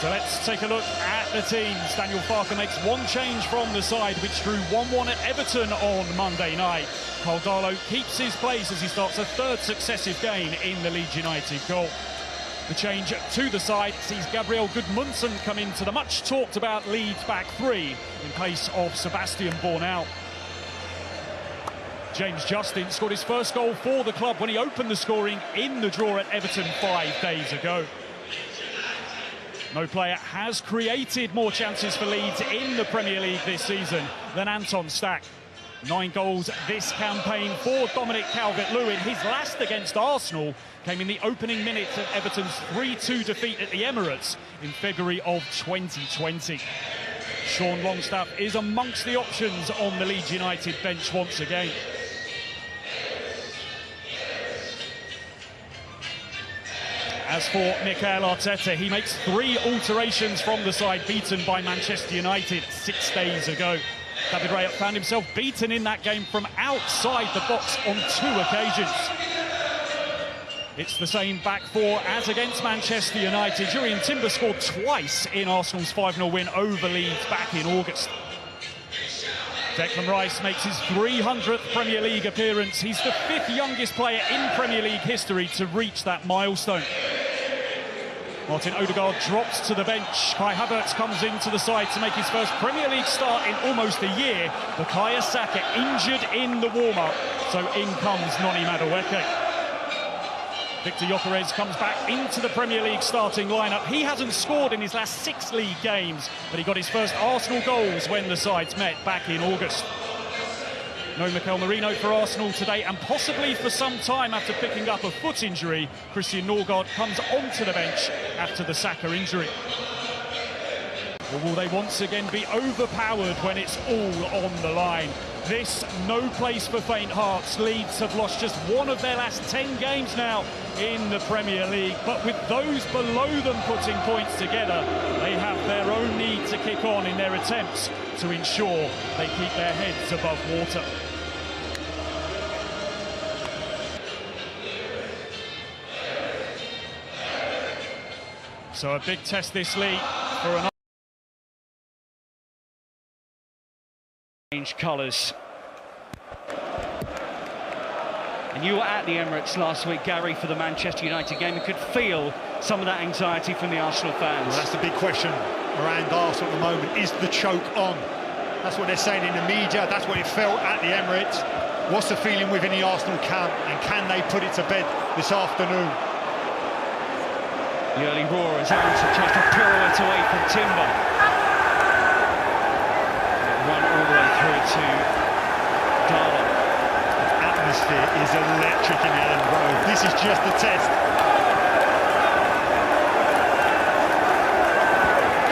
So let's take a look at the teams. Daniel Farke makes one change from the side, which drew 1-1 at Everton on Monday night. Carl Darlow keeps his place as he starts a third successive game in the Leeds United goal. The change to the side sees Gabriel Gudmundsson come into the much-talked-about Leeds back three in place of Sebastian Bornau. James Justin scored his first goal for the club when he opened the scoring in the draw at Everton 5 days ago. No player has created more chances for Leeds in the Premier League this season than Anton Stach. 9 goals this campaign for Dominic Calvert-Lewin. His last against Arsenal came in the opening minutes of Everton's 3-2 defeat at the Emirates in February of 2020. Sean Longstaff is amongst the options on the Leeds United bench once again. As for Mikel Arteta, he makes 3 alterations from the side beaten by Manchester United 6 days ago. David Raya found himself beaten in that game from outside the box on 2 occasions. It's the same back four as against Manchester United. Jurrien Timber scored twice in Arsenal's 5-0 win over Leeds back in August. Declan Rice makes his 300th Premier League appearance. He's the 5th youngest player in Premier League history to reach that milestone. Martin Odegaard drops to the bench. Kai Havertz comes into the side to make his first Premier League start in almost a year. Bukayo Saka injured in the warm-up, so in comes Noni Madueke. Victor Gyökeres comes back into the Premier League starting lineup. He hasn't scored in his last 6 league games, but he got his first Arsenal goals when the sides met back in August. No Mikel Merino for Arsenal today, and possibly for some time after picking up a foot injury. Christian Norgard comes onto the bench after the Saka injury. Or will they once again be overpowered when it's all on the line? This no place for faint hearts. Leeds have lost just 1 of their last 10 games now in the Premier League, but with those below them putting points together, they have their own need to kick on in their attempts to ensure they keep their heads above water. So a big test this league for an change colours. And you were at the Emirates last week, Gary, for the Manchester United game. You could feel some of that anxiety from the Arsenal fans. Well, that's the big question around Arsenal at the moment. Is the choke on? That's what they're saying in the media. That's what it felt at the Emirates. What's the feeling within the Arsenal camp? And can they put it to bed this afternoon? The early roar as Aronson tries to pirouette away from Timber. Run all the way through to Darlow. The atmosphere is electric in Elland Road. This is just a test.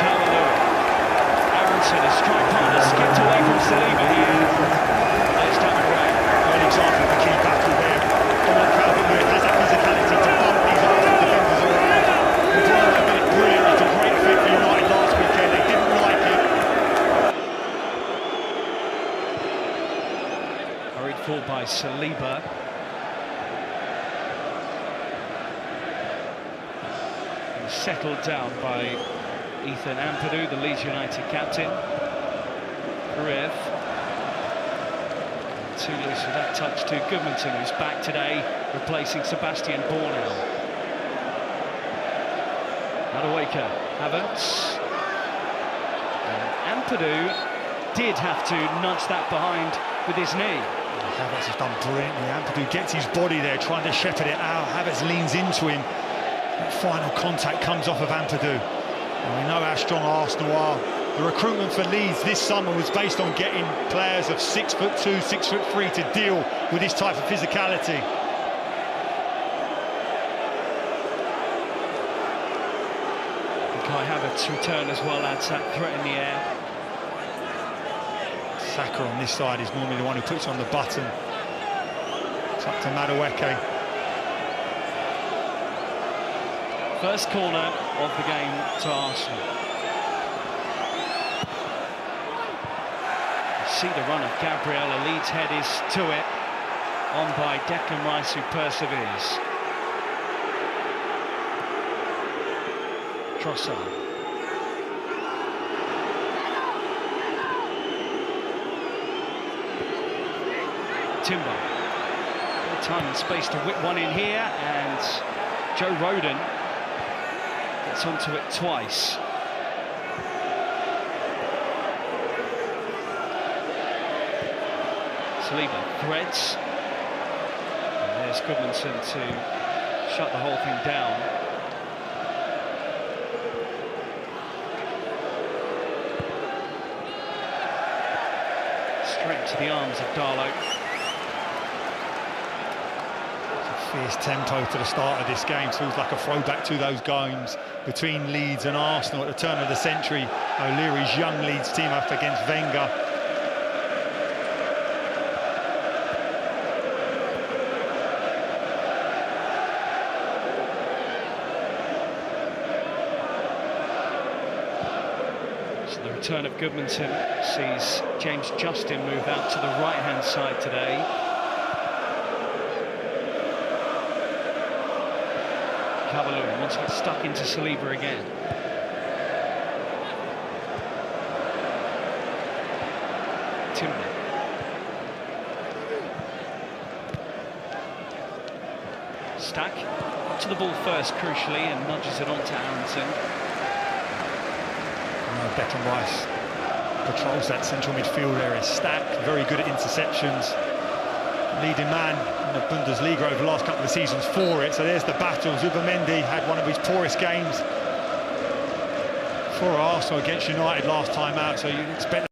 Calvert-Lewin. Aronson, his strike partner, skipped away from Saliba here. There's David Raya. An example of the key battle there. Calvert-Lewin has that physicality to bump these Arsenal defenders around. Brilliant. It's a great effect for United last weekend. They didn't like it. Hurried forward by Saliba. And settled down by Ethan Ampadu, the Leeds United captain. Karev. Too loose with that touch to Gudmundsson, who's back today, replacing Sebastian Bornau. Madueke, Havertz. And Ampadu did have to nudge that behind with his knee. Havertz has done brilliantly. Ampadu gets his body there, trying to shepherd it out. Havertz leans into him. That final contact comes off of Ampadu. And we know how strong Arsenal are. The recruitment for Leeds this summer was based on getting players of 6'2", 6'3" to deal with this type of physicality. Kai Havertz return as well, adds that threat in the air. Saka on this side is normally the one who puts on the button. It's up to Madueke. First corner of the game to Arsenal. You see the run of Gabriel, a Leeds head is to it. On by Declan Rice, who perseveres. Trossard. Timber. Time and space to whip one in here, and Joe Rodon gets onto it twice. Saliba threads. And there's Goodmanson to shut the whole thing down. Straight to the arms of Darlow. Fierce tempo to the start of this game. Feels like a throwback to those games between Leeds and Arsenal at the turn of the century. O'Leary's young Leeds team up against Wenger. So the return of Goodmanson sees James Justin move out to the right-hand side today. Cavalier wants to get stuck into Saliba again. Timber. Stack up to the ball first, crucially, and nudges it onto Aronson. Declan Rice patrols that central midfield area. Stack, very good at interceptions. Leading man in the Bundesliga over the last couple of seasons for it. So there's the battle. Zubimendi had one of his poorest games for Arsenal against United last time out, so you'd expect